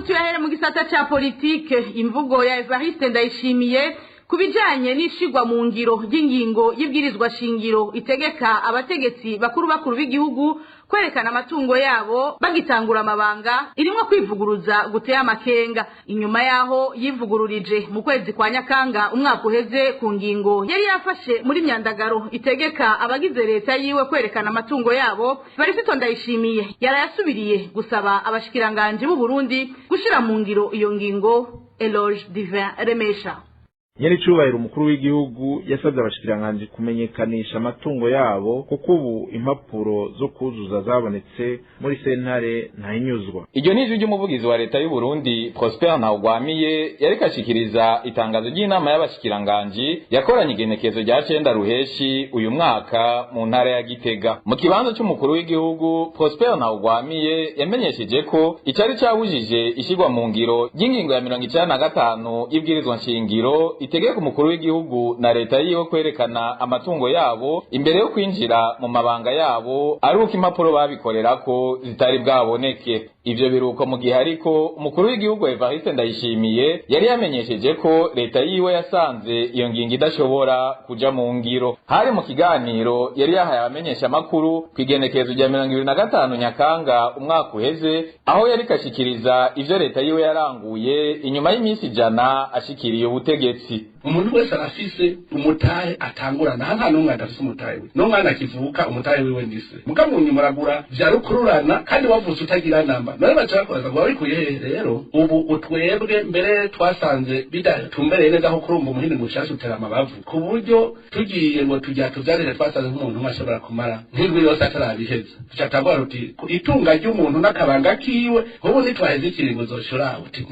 tuyahere mu gisata ca politike. Imvugo ya Evariste Ndayishimiye kubijanye n'ishigwa mu ngiro y'ingingo y'ibwirizwa shingiro itegeka abategetsi bakuru b'igihugu kwerekana amatungo yabo bagitangura amabanga irimwo kwivuguruza guteye amakenga. Inyuma yaho yivugururije mu kwezi kwa Nyakanga umwaka uheze ku ngingo yari yafashe muri myandagaro itegeka abagize leta yiwe kwerekana amatungo yabo, Evariste Ndayishimiye yarayasubiriye gusaba abashikiranganje b'u Burundi gushira mu ngiro iyo ngingo. Eloge Divin Remesha. Nyiricubahiro umukuru w'igihugu yasabye abashikiranganje kumenyekanisha amatungo yabo kuko ubu impapuro zo kuzuza zabonetse muri sentare ntahinyuzwa. Iryo nijwi ry'umuvugizi wa leta y'u Burundi Prosper Ntawugwamiye yarikashikiriza itangazo ry'inama y'abashikiranganje yakoranye igenekezo rya 9 ruheshi uyu mwaka mu ntara ya Gitega. Mu kibanza cy'umukuru w'igihugu Prosper Ntawugwamiye yamenyesheje ko icari cabujije ishigwa mu ngiro y'ingingo ya 95 y'ibwirizwa nshingiro itegeka umukuru w'igihugu na leta yiwe kwerekana amatungo yabo imbere yo kwinjira mu mabanga yabo ari uko impapuro babikorerako zitari bwaboneke. Ivyo biruko mu gihe ariko umukuru w'igihugu Evariste Ndayishimiye yari yamenyesheje ko leta yiwe yasanze iyo ngingo idashobora kuja mu ngiro. Hari mu kiganiro yari yahaye abamenyesha makuru kwigenekezo rya 25 Nyakanga umwaka uheze, aho yari kashikiriza ivyo leta yiwe yaranguye inyuma y'iminsi 100 ashikiriye ubutegetsi. Umuntu wese arafise umutahe atangurana, nta numwe adafise umutahe we. N'umwana akivuka umutahe wiwe ndise. Mukamunyi muragura vyarukururana kandi wavutse utagira namba. None bacakoza ngo babikuye rero ubu utwebwe mbere twasanze bidatumbereye neza aho kurumba umuhini mushasha utera amabavu. Ku buryo tugiye ngo tujya tuvyarire twasanze nk'umuntu umashobora kumara nk'indwi yose atarabiheza. Tucatangwa ruti itunga ry'umuntu n'akabanga kiwe ubu nitwaheze ikiringo zoshora uti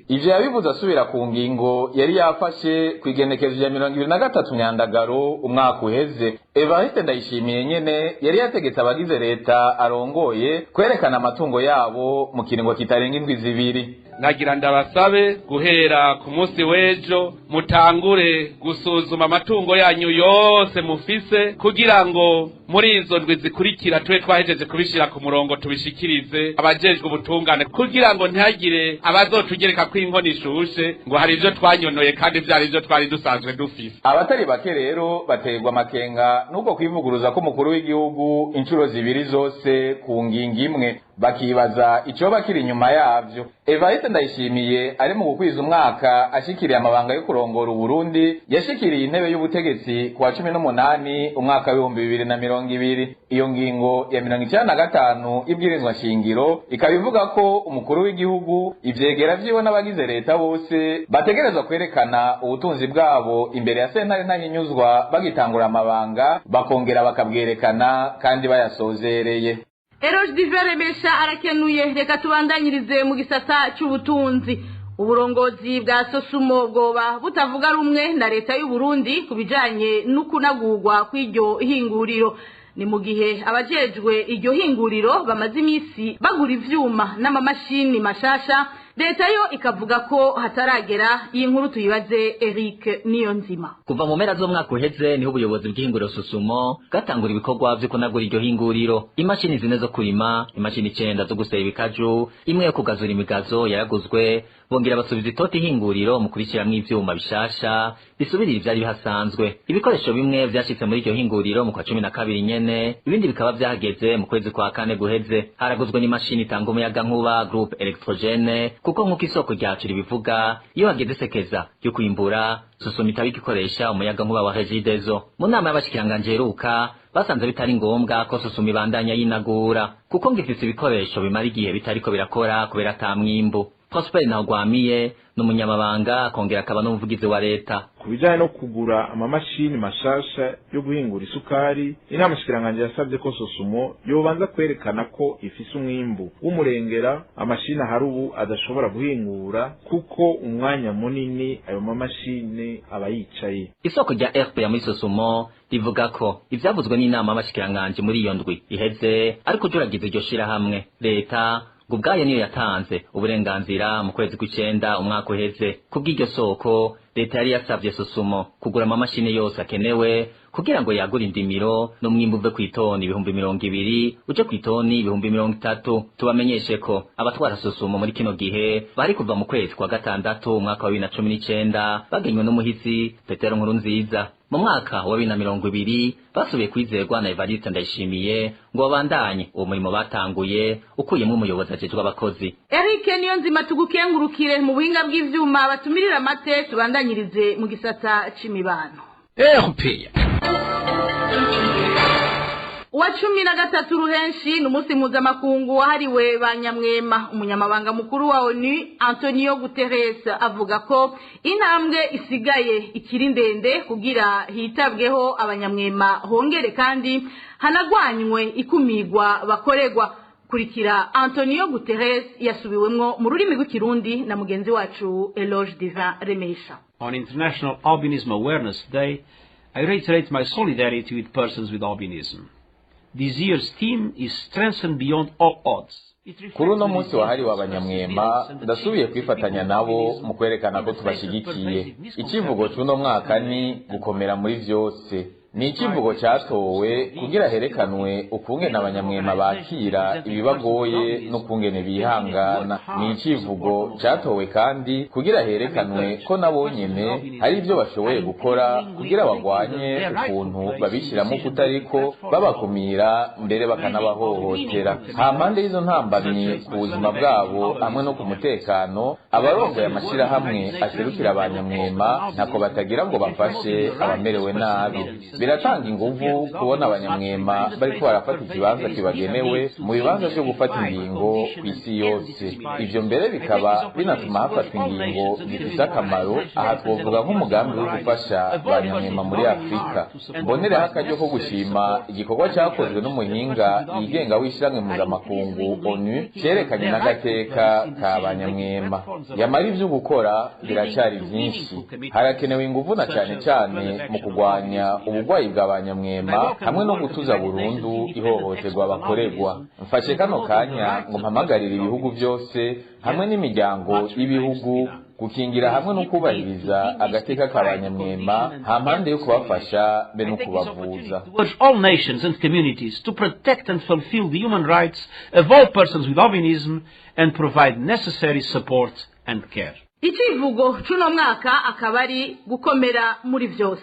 ivyo yabivuze asubira ku ngingo yari yafashe kwigenekezo rya 23 Nyandagaro umwaka uheze. Evariste Ndayishimiye nyene yari yategetse abagize leta arongoye kwerekana amatungo yabo mu kiringo kitarenga indwi zibiri. Nagira ndabasabe guhera ku munsi w'ejo mutangure gusuzuma amatungo yanyu yose mufise kugira ngo muri izo ndwi zikurikira tube twahejeje kubishira ku murongo tubishikirize abajejwe ubutungane kugira ngo ntihagire abazotugereka ko inkoni ishushe ngo hari ivyo twanyonoye kandi vyari ivyo twari dusanzwe dufise. Abatari bake rero baterwa amakenga nuko kwivuguruza ko umukuru w'igihugu inshuro zibiri zose ku ngingo imwe, bakibaza ico bakiri inyuma yavyo. Evariste Ndayishimiye ari mu gukwiza umwaka ashikiriye amabanga yo kurongora Burundi yashikiriye intebe y'ubutegetsi kwa 18 umwaka wa 2020. Iyo ngingo ya 95 ibwirizwa shingiro ikabivuga ko umukuru w'igihugu ivyegera vyiwe n'abagize leta bose bategerezwa kwerekana ubutunzi bwabo imbere ya sentare ntahinyuzwa bagitangura amabanga, bakongera bakabwerekana kandi bayasozereye. Eroge Divin Remesha arakenuye. Reka tubandanyirize mu gisata cy'ubutunzi. Uburongozi bwa Sosumo bwoba butavuga rumwe na leta y'u Burundi kubijanye n'ukunagurwa kw'iryo hinguriro. Ni mu gihe abajejwe iryo hinguriro bamaze imisi bagura ivyuma n'amamashini mashasha, leta yo ikavuga ko hataragera. Iyi nkuru tuyibaze Eric Niyonzima. Kuva mu mpera z'umwaka uheze niho ubuyobozi bw'ihinguriro Sosumo bwatangura ibikorwa vyo kunagura iryo hinguriro. Imashini zine zo kurima, imashini 9 zo guseba ibikaju, imwe yo kugazura imigazo yaraguzwe, bongera basubiza itoti hinguriro mu kubishiramwo ivyuma bishasha bisubirira ivyari bihasanzwe. Ibikoresho bimwe vyashitse muri iryo hinguriro mu kwa 12 nyene, ibindi bikaba vyahageze mu kwezi kwa 4 guheze. Haraguzwe n'imashini itanga umuyaga nkuba Groupe Electrogene, kuko nk'uko isoko ryacu ribivuga iyo hageze sekeza yo kwimbura Sosumo itabikoresha umuyaga nkuba wa Regideso. Mu nama y'abashikiranganje heruka basanze bitari ngombwa ko Sosumo ibandanya yinagura kuko ngifise ibikoresho bimara igihe bitariko birakora kubera atamwimbu. Prosper Ntawugwamiye n'umunyamabanga akongera akaba n'umuvugizi wa leta. Kubijanye no kugura amamashini mashasha yo guhingura isukari, inama shikiranganje yasabye ko Sosumo yobanza kwerekana ko ifise umwimbu w'umurengera amashini ahari ubu adashobora guhingura kuko umwanya munini ayo mamashini aba yicaye. Isoko rya RPA muri Sosumo rivuga ko ivyavuzwe n'inama y'abashikiranganje muri iyo ndwi iheze ariko juragize iryo shira hamwe leta ubwayo niyo yatanze uburenganzira mu kwezi kw'icenda umwaka uheze. Kubw'iryo soko leta yari yasavye Sosumo kugura amamashini yose akenewe kugira ngo yagure indimiro n'umwimbu uve kw'itoni 200,000 uje kw'itoni 30,000. Tubamenyeshe ko abatwara Sosumo muri kino gihe bari kuva mu kwezi kwa gatandatu umwaka wa 2019 bagenywe n'umuhizi Petero Nkurunziza. Mu mwaka wa 2020 basubiye kwizerwa na Evariste Ndayishimiye ngo babandanye uwo murimo batanguye ukuyemwe umuyobozi ajejwe abakozi. Eric Niyonzima tugukengurukire mu buhinga bw'ivyuma batumirira amate tubandanyirize mu gisata c'imibano. Wa 13 Ruhenshi n'umunsi mpuzamakungu wahariwe banyamwema. Umunyamabanga mukuru wa ONU Antonio Guterres avuga ko intambwe isigaye ikiri ndende kugira hitabweho abanyamwema hongere kandi hanagwanywe ikumigwa bakoregwa. Kurikira Antonio Guterres yasubiwemwo mu rurimi rw'ikirundi na mugenzi wacu Eloge Divin Remesha. On International Albinism Awareness Day, I reiterate my solidarity with persons with albinism. This year's theme is strengthened beyond all odds. Kuri uno munsi wahariwe abanyamwema ndasubiye kwifatanya nabo mu kwerekana ko tubashigikiye. Ikivugo cy'uno mwaka ni gukomera muri vyose. Ni ikivugo cyatowe kugira herekanwe ukungene abanyamwema bakira ibibagoye no kungene bihangana. Ni ikivugo cyatowe kandi kugira herekanwe ko nabo nyene hari ibyo bashoboye gukora kugira bagwanye ukuntu babishiramo kutariko babakumira mbere bakanabahohotera. Hampande y'izo ntambamye ku buzima bwabo hamwe no ku mutekano, abarongoye amashirahamwe aserukira abanyamwema ntako batagira ngo bafashe abamerewe nabi. Biratanga inguvu kubona abanyamwema bariko barafata ikibanza kibagenewe mu bibanza byo gufata ingingo ku isi yose. Ivyo mbere bikaba binatuma hafatwa ingingo zifise akamaro. Aha twovuga nk'umugambi wo gufasha abanyamwema muri Afrika. Mbonereho akaryo ko gushima igikorwa cyakozwe n'umuhinga yigenga w'ishyirahamwe mpuzamakungu ONU cyerekanye n'agateka ka abanyamwema. Yamara ivyo gukora biracyari vyinshi. Harakenewe inguvu na cyane cyane mu kugwanya ubugwayi bw'abanyamwema hamwe no gutuza burundu ihohoterwa bakoregwa. Mfashe kano kanya ngo mpamagarire ibihugu byose hamwe n'imiryango y'ibihugu gukingira hamwe no kubahiriza agateka k'abanyamwema hampande yo kubafasha be no kubavuza. All nations and communities to protect and fulfill the human rights of all persons with albinism and provide necessary support and care. Ikivugo c'uno mwaka akaba ari gukomera muri vyose.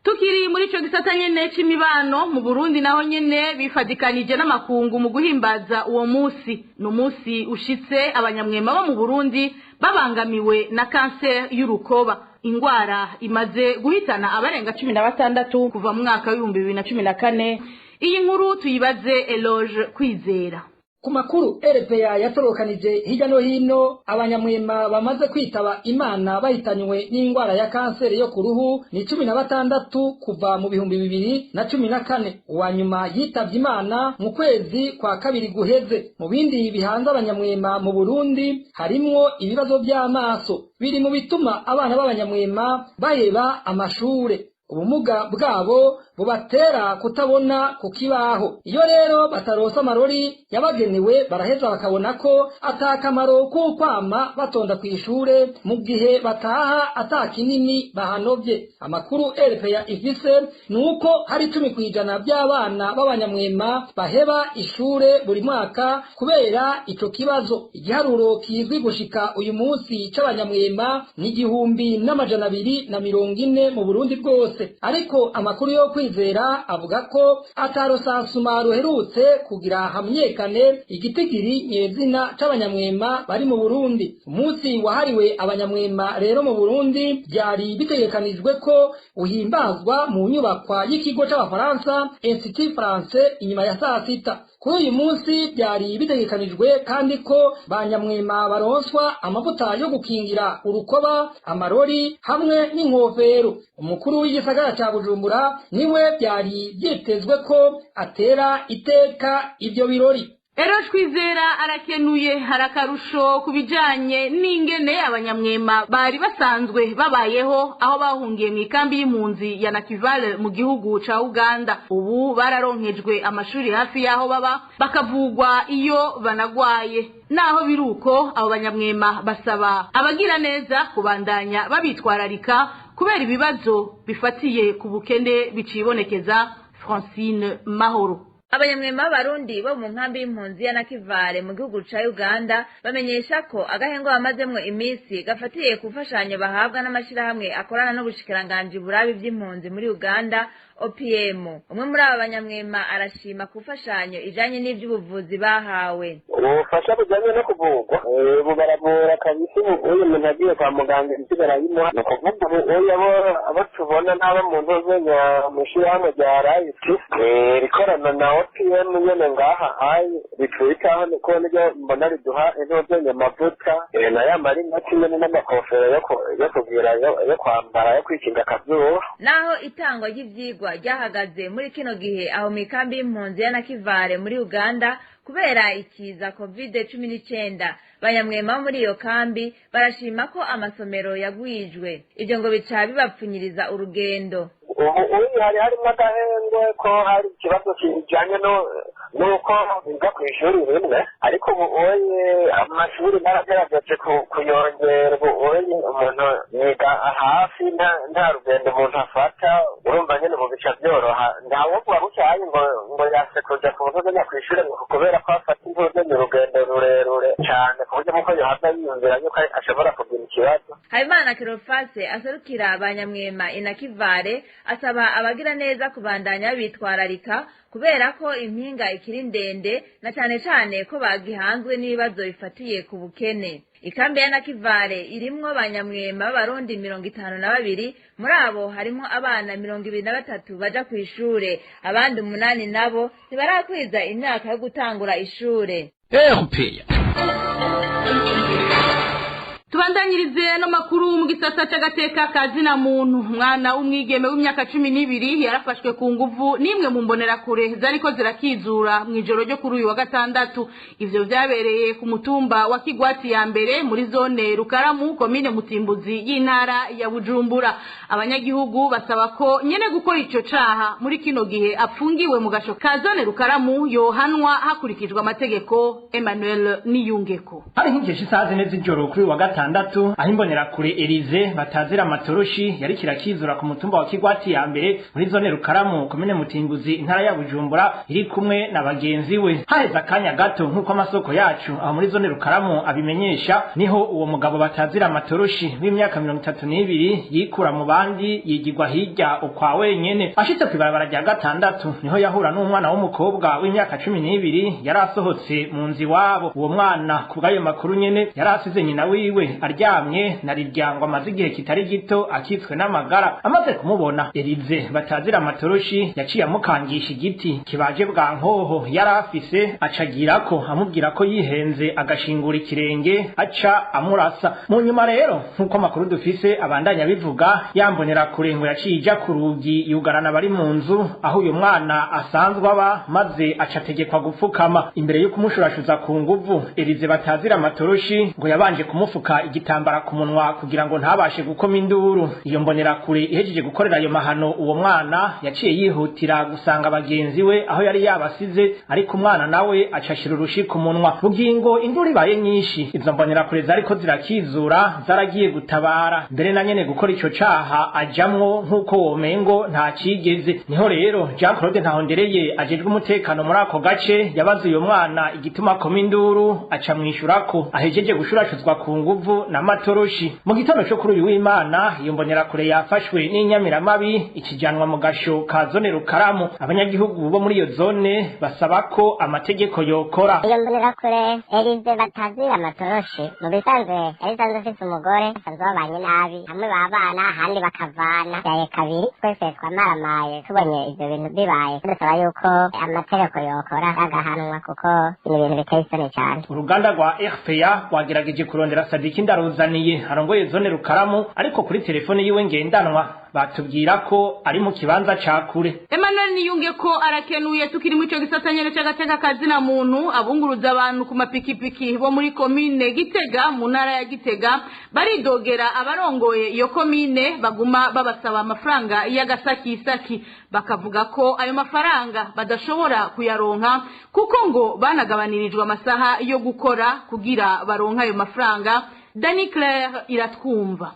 Tukiri muri ico gisata nyene c'imibano mu Burundi naho nyene bifadikanije n'amakungu mu guhimbaza uwo musi. No musi ushitse abanyamwema bo mu Burundi babangamiwe na cancer y'urukoba. Ingwara imaze guhitana abarenga 16 kuva mu mwaka wa 2014. Iyi nkuru tuyibaze Eloge Kwizera. Ku makuru RPA yatorokanije hirya no hino abanyamwema bamaze kwitaba Imana bahitanywe n'ingwara ya kanseri yo ku ruhu ni 16 kuva mu 2014. Uwanyuma yitavye Imana mu kwezi kwa kabiri guheze. Mu bindi bihanze abanyamwema mu Burundi harimwo ibibazo by'amaso biri mu bituma abana b'abanyamwema baheba amashure. Ubumuga bwabo bubatera kutabona ku kibaho. Iyo rero batarosa amarori yabagenewe baraheza bakabona ko atakamaro ko kwama batonda kw'ishure mu gihe bataha atakinini bahanovye. Amakuru RPA ifise nuko hari 10% by'abana b'abanyamwema baheba ishure buri mwaka kubera ico kibazo. Igiharuro kizwi gushika uyu munsi c'abanyamwema ni 1240 mu Burundi bwose. Ariko amakuru yo kwizera avuga ko atarosasuma ruherutse kugira hamenyekane igitigiri nyezina c'abanyamwema bari mu Burundi. Umunsi wahariwe abanyamwema rero mu Burundi byari bitegekanijwe ko uhimbazwa mu nyubakwa y'ikigo c'abafaransa Institut Français inyuma ya saa sita. Kuri uyu munsi byari bitegekanijwe kandi ko banyamwema baronswa amavuta yo gukingira urukoba, amarori hamwe n'inkofero. Umukuru w'igisagara ca Bujumbura niwe byari byitezwe ko atera iteka ibyo birori. Eloge Kwizera arakenuye harakarusho kubijanye n'ingene abanyamwema bari basanzwe babayeho aho bahungiye mu ikambi y'impunzi ya Nakivale mu gihugu ca Uganda. Ubu bararonkejwe amashuri hafi yaho baba bakavugwa iyo banagwaye. Naho biruko abo banyamwema basaba abagira neza kubandanya babitwararika kubera ibibazo bifatiye ku bukene bicibonekeza. Francine Mahoro. Abanyamwema b'abarundi bo mu nkambi y'impunzi ya Nakivale mu gihugu ca Uganda bamenyesha ko agahengo bamazemwo imisi gafatiye ku mfashanyo bahabwa n'amashirahamwe akorana n'ubushikiranganji burabi vy'impunzi muri Uganda OPM. Umwe muri aba banyamwema arashima ku mfashanyo ijanye n'ivy'ubuvuzi bahawe. Ubufasha bujanye no kuvugwa bubarabura kabisa. Uyu muntu agiye kwa muganga insigara yimuha no kuvuga uyu abo tubona n'aba mu ntozenya mushirahamwe rya Rayisi rikorana na OPM nyene ngaha ayi bitwitaho niko niryo mbona riduha intozenya amavuta na ya marinda kimwe n'amakofero yo kugira yo kwambara yo kwikinga akazuba. Naho itangwa ry'ivyigwa ryahagaze muri kino gihe aho mu ikambi y'impunzi ya Nakivale muri Uganda kubera ikiza COVID-19, banyamwema muri iyo kambi barashima ko amasomero yagwijwe. Ivyo ngo bica bibapfunyiriza urugendo. Ubu harimo agahengwe ko hari ikibazo kijanye nuko biga kw'ishuri rimwe, ariko ubu amashuri naragerageje kuyongera. Ubu umuntu yiga hafi nta rugendo umuntu afata, urumva nyene mu bica vyoroha. Ntawuvuga bucyaye ngo yase kuja ku ntuzenya kw'ishuri kubera ko afata intuzenya urugendo rurerure cane ku buryo muko yohava yiyumvira yuko ashobora kugira ikibazo. Habimana Kirofase aserukira abanyamwema Nakivale asaba abagira neza kubandanya bitwararika kubera ko impinga ikiri ndende na cyane ko bagihanzwe n'ibibazo bifatiye ku bukene. Ikambi ya Nakivale irimwo abanyamwema b'abarundi 52, muri abo harimo abana 23 baja ku ishure, abandi 8 nabo ntibarakwiza imyaka yo gutangura ishure. Tubandanyirize no makuru mu gisata c'agateka kazina muntu. Umwana umwigeme w'imyaka 12 yarafashwe ku nguvu nimwe mu mbonera kure zariko zirakizura mu ijoro ryo kuri uyu wa gatandatu. Ivyo vyabereye ku mutumba wa Kigwati ya mbere muri zone Rukaramu komine Mutimbuzi y'intara ya Bujumbura. Abanyagihugu basaba ko nyene gukora ico caha muri kino gihe apfungiwe mu gasho ka zone Rukaramu yohanwa hakurikijwe amategeko. Emmanuel Niyungeko. Hari nk'ingeshi isaha zine z'ijoro kuri wa gatandatu aho imbonera kure Elize batazira amatoroshi yari kirakizura ku mutumba wa Kigwati ya mbere muri zone Rukaramu komine Mutimbuzi intara ya Bujumbura iri kumwe na bagenzi we. Haheza akanya gato nk'uko amasoko yacu aho muri zone Rukaramu abimenyesha, niho uwo mugabo batazira amatoroshi w'imyaka 32 yikura mu bandi yigirwa hirya ukwa wenyene. Ashitse kwibarabara rya gatandatu niho yahura n'umwana w'umukobwa w'imyaka 12 yari asohotse mu nzi wabo. Uwo mwana kubgayo makuru nyene yari asize nyina wiwe aryamye na riryango amaze igihe kitari gito akitswe n'amagara. Amaze kumubona Elize batazira amatoroshi yaciye amukangisha igiti kibaje bwa nkoho yari afise, acagira ko amubwira ko yihenze agashingura ikirenge aca amurasa. Mu nyuma rero nkuko makuru dufise abandanya bivuga, yambonera kure ngo yaciye ija ku rugi yugarana bari mu nzu aho uyu mwana asanzwe aba, maze acategekwa gupfukama. Imbere yo kumushurashuza ku nguvu, Elize batazira amatoroshi ngo yabanje kumufuka igitambara ku munwa kugira ngo ntabashe gukoma induru. Iyo mbonera kure ihejeje gukorera ayo mahano uwo mwana yaciye yihutira gusanga bagenzi we aho yari yabasize, ariko umwana nawe acashira urushi ku munwa. Bugingo induru ibaye nyinshi, izo mbonera kure zariko zirakizura zaragiye gutabara, mbere na nyene gukora ico caha ajamwo nkuko womengo nta cigeze. Niho rero Jean Claude Ntahondereye ajejwe umutekano muri ako gace yabaze uyo mwana igituma koma induru, aca mwishurako ahejeje gushurashuzwa ku nguvu na matoroshi. Mu gitondo cyo kuri uyu w'Imana iyo mbonera kure yafashwe n'inyamiramabi ikijanwa mu gasho ka zone Rukaramu. Abanyagihugu bo muri iyo zone basaba ko amategeko yokora. Iyo mbonera kure Elize batazira amatoroshi mu bisanzwe yarisanzwe afise umugore asanzwe babanye nabi, hamwe babana handi bakavana yaye kabiri. Twese twamaramaye tubonye ivyo bintu bibaye, dusaba yuko amategeko yokora agahanwa kuko ni ibintu biteye isoni cyane. Uruganda rwa RPA rwagerageje kurondera Sadiki Ndaruzaniye arongoye zone Rukaramu, ariko kuri telefone yiwe ngendanwa batubwira ko ari mu kibanza ca kure. Emmanuel Niyungeko arakenuye tukiri mu ico gisata nyene c'agateka kazina muntu. Abunguruza abantu ku mapikipiki bo muri komine Gitega mu ntara ya Gitega baridogera abarongoye iyo komine baguma babasaba amafaranga y'agasakisaki, bakavuga ko ayo mafaranga badashobora kuyaronka kuko ngo banagabanirijwe amasaha yo gukora kugira baronka ayo mafaranga. Dani Claire iratwumva.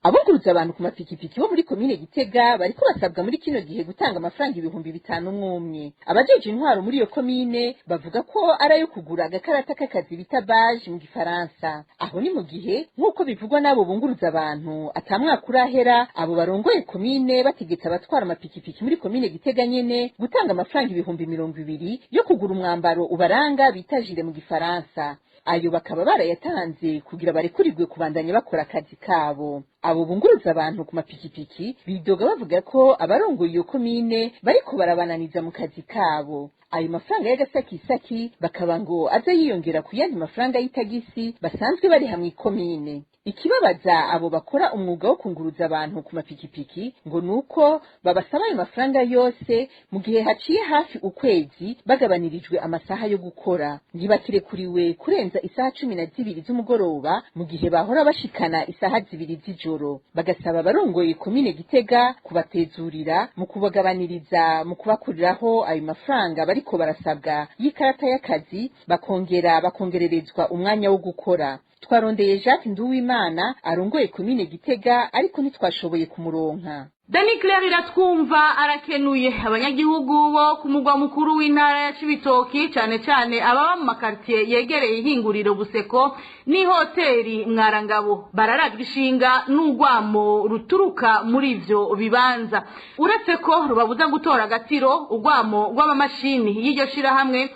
abunguruza abantu ku mapikipiki bo muri komine Gitega bariko basabwa muri kino gihe gutanga amafaranga 5,000 umwe. Abajeje intwaro muri iyo komine bavuga ko ari ayo kugura agakarata k'akazi bita badge mu gifaransa. Aho ni mu gihe nk'uko bivugwa n'abo bunguruza abantu atamwaka urahera abo barongoye komine bategetse abatwara amapikipiki muri komine Gitega nyene gutanga amafaranga 20,000 yo kugura umwambaro ubaranga bita jire mu gifaransa. Ayo bakaba barayatanze kugira barekurirwe kubandanya bakora akazi kabo. Abo bunguruza abantu ku mapikipiki bidoga bavuga ko abarongoye iyo komine bariko barabananiza mu kazi kabo. Ayo mafaranga y'agasakisaki bakaba ngo aza yiyongera ku yandi mafaranga y'itagisi basanzwe bari hamwe ikomine. Ikibabaza abo bakora umwuga wo kunguruza abantu ku mapikipiki ngo nuko babasaba ayo mafaranga yose mu gihe haciye hafi ukwezi bagabanirijwe amasaha yo gukora. Ntibakirekuriwe kurenza isaha 12 z'umugoroba mu gihe bahora bashikana isaha 2 z'ijoro. Bagasaba abarongoye komine Gitega kubatezurira mu kubagabaniriza mu kubakuriraho ayo mafaranga bariko barasabwa y'ikarata y'akazi bakongererezwa umwanya wo gukora. Twarondeye Jacques Nduwimana arongoye komine Gitega ariko ntitwashoboye kumuronka. Dani Claire iratwumva arakenuye abanyagihugu bo ku mugwa mukuru w'intara ya Cibitoki cyane ababa mu makartier yegereye ihinguriro Buseko ni hoteli Mwarangabo bararajwe ishinga n'ugwamo ruturuka muri ivyo bibanza. Uretse ko rubabuza gutora agatiro ugwamo rw'amamashini y'iryo shira hamwe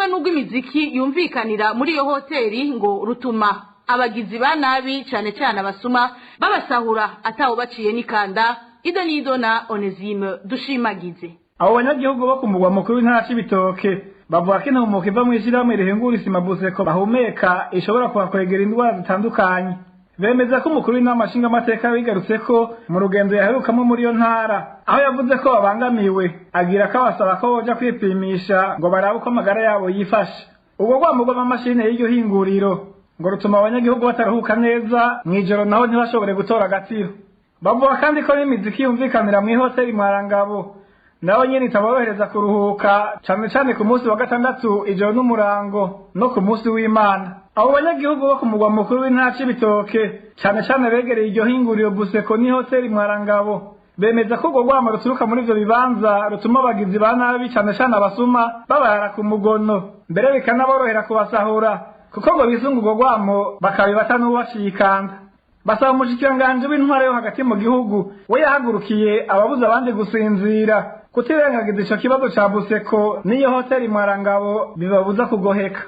n'ugw'imiziki yumvikanira muri iyo hoteli ngo rutuma abagizi ba nabi cyane abasuma babasahura ataho baciye nikanda. Idonido na Onesime Dushimagize. Abo banyagihugu bo ku mugwa mukuru w'intara Cibitoke bavuga ko intambuko iva mw'ishirahamwe rihingura isima Buseko bahumeka ishobora kubakwegera indwara zitandukanye. Bemeza ko umukuru w'inama nshingamateka bigarutse ko mu rugendo yaherukamo muri iyo ntara aho yavuze ko babangamiwe agira ko abasaba ko boja kwipimisha ngo barabe uko amagara yabo yifashe. Ubwo rwamo rw'amamashini y'iryo hinguriro ngo rutuma abanyagihugu bataruhuka neza mw'ijoro naho ntibashobore gutora agatiro. Bavuga kandi ko n'imiziki yumvikanira mu hoteli Mwarangabo naho nyene itaborohereza kuruhuka cyane ku munsi wa gatandatu ijoro n'umurango no ku munsi w'Imana. Abo banyagihugu bo ku mugwa mukuru w'intara Cibitoke cyane begereye iryo hinguriro Buseko ni hoteli Mwarangabo bemeza ko urwo rwamo ruturuka muri ivyo bibanza rutuma abagizi ba nabi cyane abasuma babarara ku mugono mbere bikanaborohera kubasahura kuko ngo bisunga urwo rwamo bakabibata n'uwashikanda. Basaba umushikiranganji w'intwara yo hagati mu gihugu we yahagurukiye ababuza abandi gusinzira kutirengagiza ico kibazo ca Buseko n'iyo hoteli Mwarangabo bibabuza kugoheka.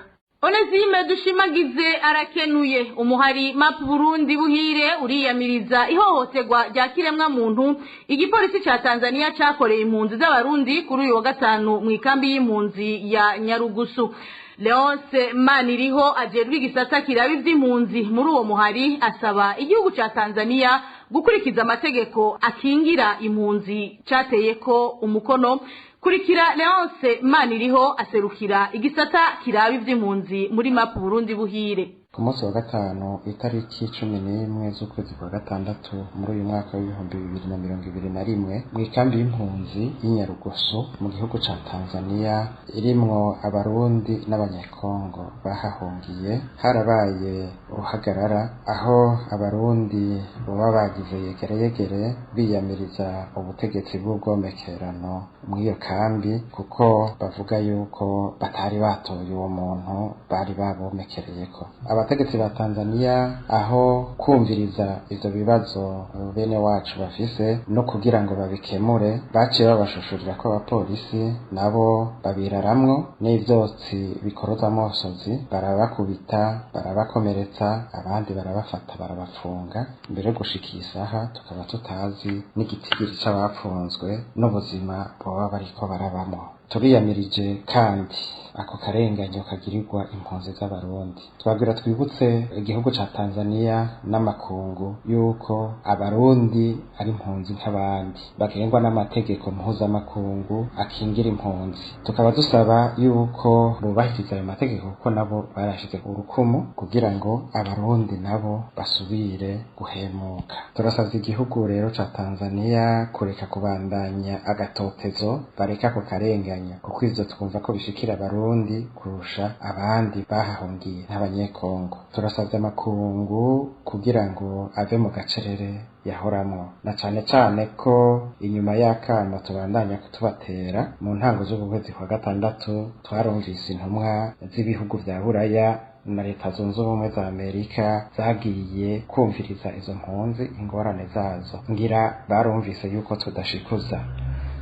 Onesime Dushimagize arakenuye. Umuhari MAP Burundi buhire uriyamiriza ihohoterwa rya kiremwa muntu igipolisi ca Tanzania cakoreye impunzi z'abarundi kuri uyu wa gatanu mu ikambi y'impunzi ya Nyarugusu. Leonce Maniriho ajerwe igisata kirabi vy'impunzi muri uwo muhari asaba igihugu ca Tanzania gukurikiza amategeko akingira impunzi cateyeko umukono. Kurikira Leonce Maniriho aserukira igisata kirabi vy'impunzi muri MAP Burundi buhire. Ku munsi wa gatanu itariki 11 z'ukwezi kwa gatandatu muri uyu mwaka w'2021 mu ikambi y'impunzi y'Inyarugoso mu gihugu ca Tanzania irimwo abarundi n'abanyekongo bahahungiye harabaye uruhagarara aho abarundi baba bagize yegere biyamiriza ubutegetsi bw'ubwomekerano mu iyo kambi kuko bavuga yuko batari batoye uwo muntu bari babomekereyeko. Abategetsi ba Tanzania aho kumviriza ivyo bibazo bene wacu bafise no kugira ngo babikemure baciye babashushurira ko abapolisi nabo babiraramwo n'ivyotsi bikoroza amosozi barabakubita barabakomeretsa abandi barabafata barabafunga mbere gushika isaha tukaba tutazi n'igitigiri c'abapfunzwe n'ubuzima boba bariko barabamo. Turiyamirije kandi ako karenganyo kagirirwa impunzi z'abarundi. Twagira twibutse igihugu ca Tanzania n'amakungu yuko abarundi ari impunzi nk'abandi bagengwa n'amategeko mpuzamakungu akingira impunzi. Tukaba dusaba yuko bubahiriza ayo mategeko kuko nabo barashize urukumu kugira ngo abarundi nabo basubire guhemuka. Turasavye igihugu rero ca Tanzania kureka kubandanya agatotezo bareka ko karenga kwegeranya kuko ivyo twumva ko bishikira abarundi kurusha abandi bahahungiye nk'abanyekongo. turasavye amakungu kugira ngo ave mu gacerere yahoramwo, na cane cane ko inyuma y'akamo tubandanya kutubatera mu ntango z'ukwezi kwa gatandatu twarumvise intumwa z'ibihugu vya Buraya na leta zunze ubumwe za Amerika zagiye kumviriza izo mpunzi ingorane zazo, ngira barumvise yuko tudashikuza.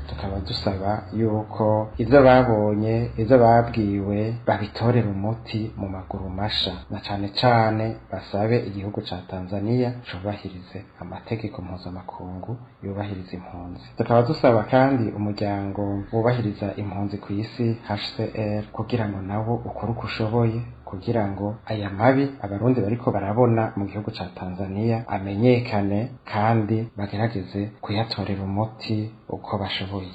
Tukaba dusaba yuko ivyo babonye ivyo babwiwe babitorera umuti mu maguru masha, na cane cane basabe igihugu ca Tanzania cubahirize amategeko mpuzamakungu yubahiriza impunzi. Tukaba dusaba kandi umuryango wubahiriza impunzi ku isi HCR kugira ngo nawo ukore uko ushoboye kugira ngo aya mabi abarundi bariko barabona mu gihugu ca Tanzania amenyekane kandi bagerageze kuyatorera umuti uko bashoboye.